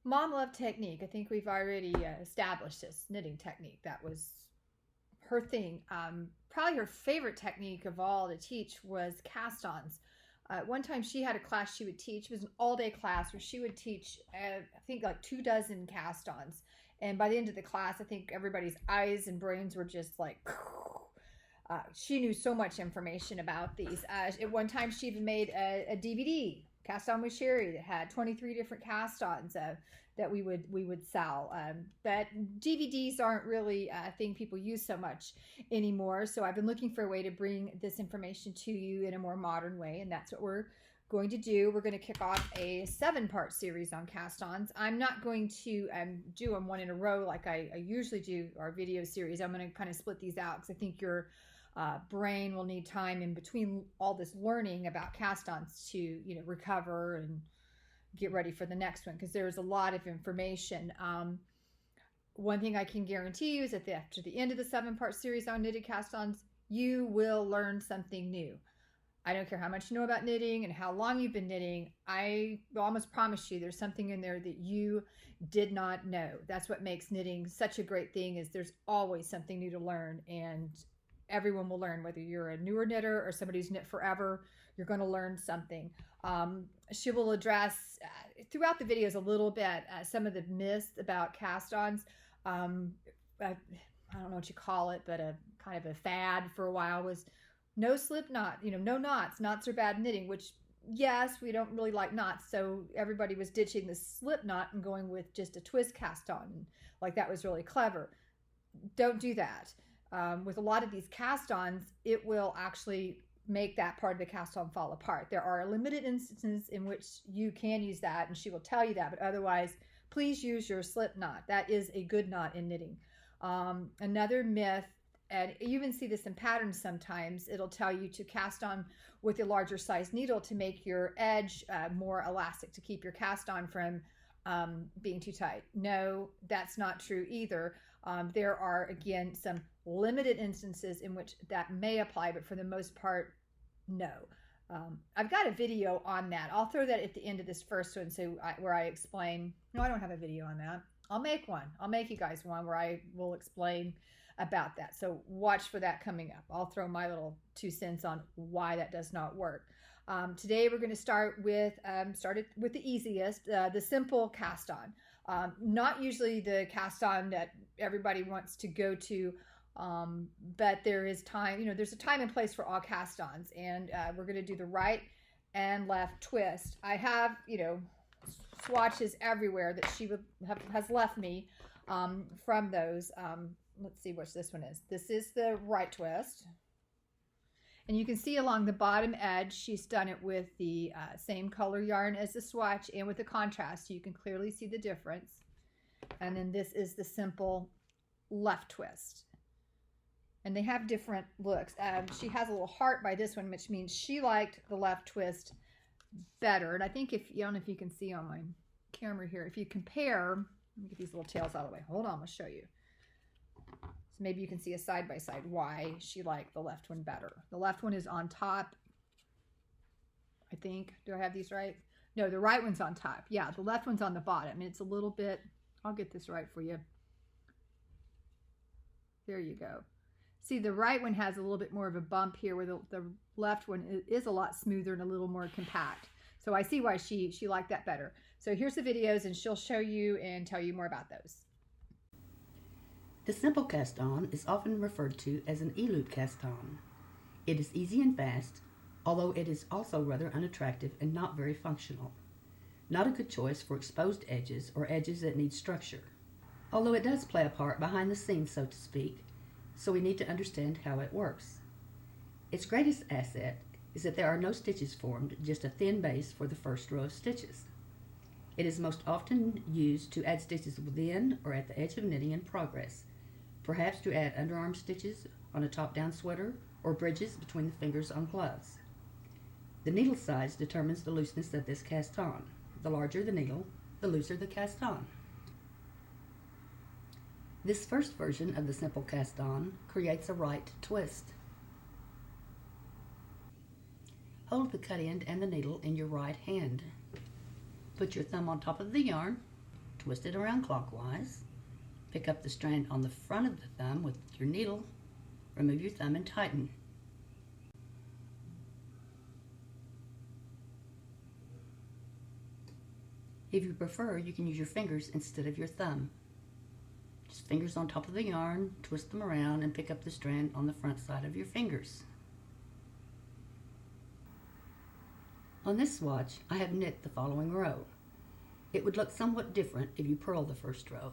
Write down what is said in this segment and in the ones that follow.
Mom loved technique. I think we've already established this knitting technique. That was her thing. Probably her favorite technique of all to teach was cast-ons. One time she had a class she would teach. It was an all-day class where she would teach, I think, like 2 dozen cast-ons. And by the end of the class, I think everybody's eyes and brains were just like, she knew so much information about these. At one time, she even made a DVD, Cast On with Sherry, that had 23 different cast-ons that we would sell. But DVDs aren't really a thing people use so much anymore. So I've been looking for a way to bring this information to you in a more modern way, and that's what we're going to do. We're going to kick off a 7-part series on cast-ons. I'm not going to do them one in a row like I usually do our video series. I'm going to kind of split these out because I think your brain will need time in between all this learning about cast-ons to recover and get ready for the next one, because there's a lot of information. One thing I can guarantee you is that after the end of the 7-part series on knitted cast-ons, you will learn something new. I don't care how much you know about knitting and how long you've been knitting. I almost promise you there's something in there that you did not know. That's what makes knitting such a great thing, is there's always something new to learn, and everyone will learn. Whether you're a newer knitter or somebody who's knit forever, you're going to learn something. She will address throughout the videos a little bit some of the myths about cast-ons. I don't know what you call it, but a kind of a fad for a while was no slip knot, no knots. Knots are bad knitting, which, yes, we don't really like knots. So everybody was ditching the slip knot and going with just a twist cast on. Like, that was really clever. Don't do that. With a lot of these cast-ons, it will actually make that part of the cast-on fall apart. There are limited instances in which you can use that, and she will tell you that, but otherwise, please use your slip knot. That is a good knot in knitting. Another myth, and you even see this in patterns sometimes, it'll tell you to cast on with a larger size needle to make your edge more elastic, to keep your cast on from being too tight. No, that's not true either. There are, again, some limited instances in which that may apply, but for the most part, no. I've got a video on that. I'll throw that at the end of this first one, where I explain. No, I don't have a video on that. I'll make one. I'll make you guys one where I will explain about that. So watch for that coming up. I'll throw my little 2 cents on why that does not work. Today we're going to start with the easiest, the simple cast on. Not usually the cast on that everybody wants to go to, but there is time. There's a time and place for all cast ons, and we're going to do the right and left twist. I have swatches everywhere that she has left me from those. Let's see what this one is. This is the right twist. And you can see along the bottom edge, she's done it with the same color yarn as the swatch and with the contrast. So you can clearly see the difference. And then this is the simple left twist. And they have different looks. She has a little heart by this one, which means she liked the left twist better. And I think I don't know if you can see on my camera here, if you compare, let me get these little tails out of the way. Hold on, I'll show you. So maybe you can see a side by side why she liked the left one better. The left one is on top, I think. Do I have these right? No, the right one's on top. Yeah, the left one's on the bottom. And it's a little bit, I'll get this right for you. There you go. See, the right one has a little bit more of a bump here, where the left one is a lot smoother and a little more compact. So I see why she liked that better. So here's the videos, and she'll show you and tell you more about those. The simple cast-on is often referred to as an E-loop cast-on. It is easy and fast, although it is also rather unattractive and not very functional. Not a good choice for exposed edges or edges that need structure, although it does play a part behind the scenes, so to speak, so we need to understand how it works. Its greatest asset is that there are no stitches formed, just a thin base for the first row of stitches. It is most often used to add stitches within or at the edge of knitting in progress, perhaps to add underarm stitches on a top-down sweater or bridges between the fingers on gloves. The needle size determines the looseness of this cast-on. The larger the needle, the looser the cast-on. This first version of the simple cast-on creates a right twist. Hold the cut end and the needle in your right hand. Put your thumb on top of the yarn, twist it around clockwise, pick up the strand on the front of the thumb with your needle, remove your thumb and tighten. If you prefer, you can use your fingers instead of your thumb. Just fingers on top of the yarn, twist them around and pick up the strand on the front side of your fingers. On this swatch, I have knit the following row. It would look somewhat different if you purl the first row.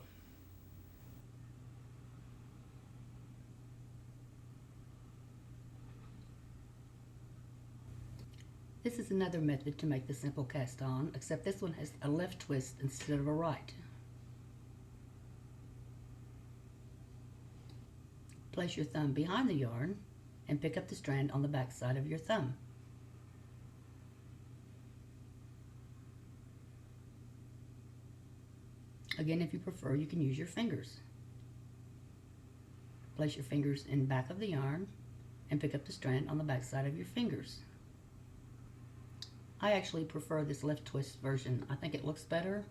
This is another method to make the simple cast on, except this one has a left twist instead of a right. Place your thumb behind the yarn and pick up the strand on the back side of your thumb. Again, if you prefer, you can use your fingers. Place your fingers in back of the yarn and pick up the strand on the back side of your fingers. I actually prefer this left twist version. I think it looks better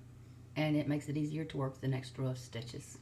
and it makes it easier to work the next row of stitches.